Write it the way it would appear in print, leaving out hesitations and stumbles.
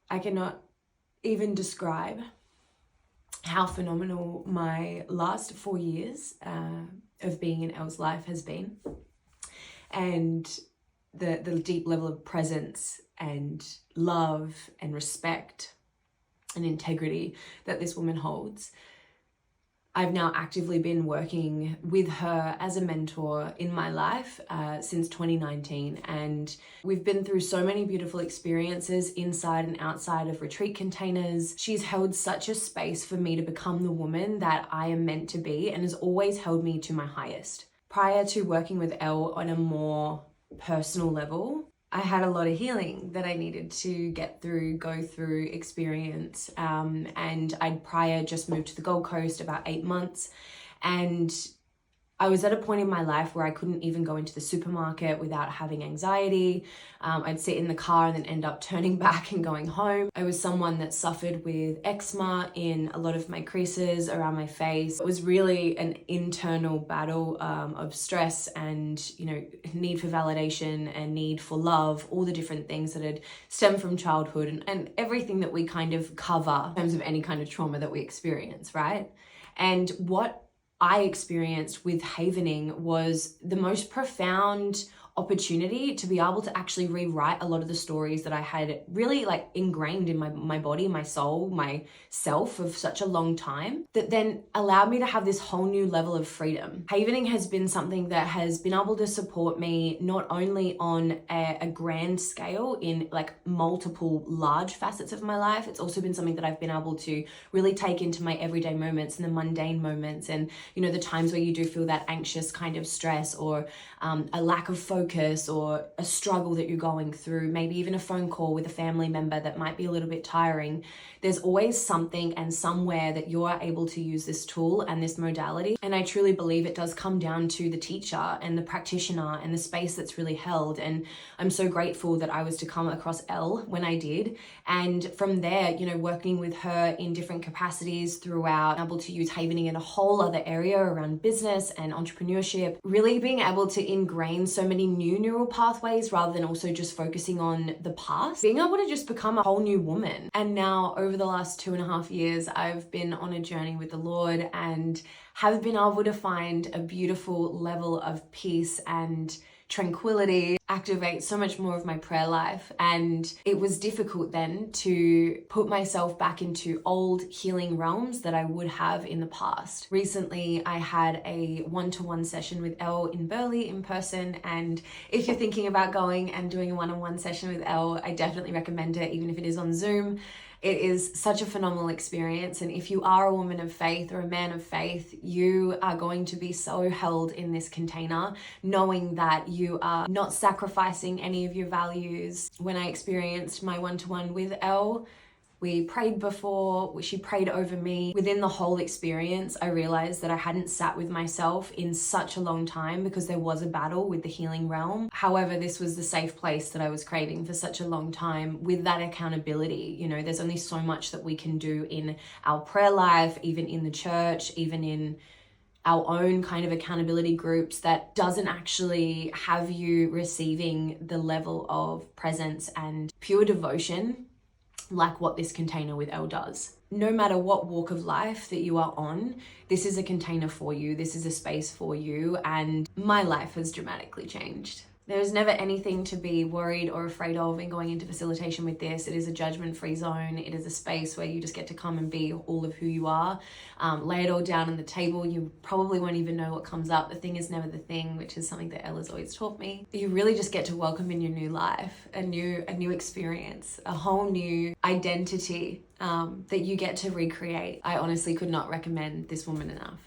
I cannot even describe how phenomenal my last 4 years of being in Elle's life has been, and the deep level of presence and love and respect and integrity that this woman holds. I've now actively been working with her as a mentor in my life since 2019, and we've been through so many beautiful experiences inside and outside of retreat containers. She's held such a space for me to become the woman that I am meant to be, and has always held me to my highest. Prior to working with Elle on a more personal level, I had a lot of healing that I needed to get through, go through, experience. And I'd prior just moved to the Gold Coast about 8 months. And I was at a point in my life where I couldn't even go into the supermarket without having anxiety. I'd sit in the car and then end up turning back and going home. I was someone that suffered with eczema in a lot of my creases around my face. It was really an internal battle of stress and, need for validation and need for love, all the different things that had stemmed from childhood and everything that we kind of cover in terms of any kind of trauma that we experience, right? And what I experienced with havening was the most profound opportunity to be able to actually rewrite a lot of the stories that I had really ingrained in my body, my soul, myself for such a long time, that then allowed me to have this whole new level of freedom. Havening has been something that has been able to support me not only on a grand scale in multiple large facets of my life, it's also been something that I've been able to really take into my everyday moments and the mundane moments, and the times where you do feel that anxious kind of stress or a lack of focus or a struggle that you're going through, maybe even a phone call with a family member that might be a little bit tiring. There's always something and somewhere that you are able to use this tool and this modality. And I truly believe it does come down to the teacher and the practitioner and the space that's really held. And I'm so grateful that I was to come across Elle when I did. And from there, working with her in different capacities throughout, able to use havening in a whole other area around business and entrepreneurship, really being able to ingrain so many new neural pathways rather than also just focusing on the past, being able to just become a whole new woman. And now over the last 2.5 years, I've been on a journey with the Lord and have been able to find a beautiful level of peace and tranquility, activate so much more of my prayer life. And it was difficult then to put myself back into old healing realms that I would have in the past. Recently, I had a one-to-one session with Elle in Burleigh in person. And if you're thinking about going and doing a one-on-one session with Elle, I definitely recommend it, even if it is on Zoom. It is such a phenomenal experience. And if you are a woman of faith or a man of faith, you are going to be so held in this container, knowing that you are not sacrificing any of your values. When I experienced my one-to-one with Elle, we prayed before, she prayed over me. Within the whole experience, I realized that I hadn't sat with myself in such a long time because there was a battle with the healing realm. However, this was the safe place that I was craving for such a long time with that accountability. There's only so much that we can do in our prayer life, even in the church, even in our own kind of accountability groups, that doesn't actually have you receiving the level of presence and pure devotion like what this container with Elle does. No matter what walk of life that you are on, this is a container for you, this is a space for you, and my life has dramatically changed. There's never anything to be worried or afraid of in going into facilitation with this. It is a judgment-free zone. It is a space where you just get to come and be all of who you are. Lay it all down on the table. You probably won't even know what comes up. The thing is never the thing, which is something that Elle has always taught me. You really just get to welcome in your new life, a new experience, a whole new identity that you get to recreate. I honestly could not recommend this woman enough.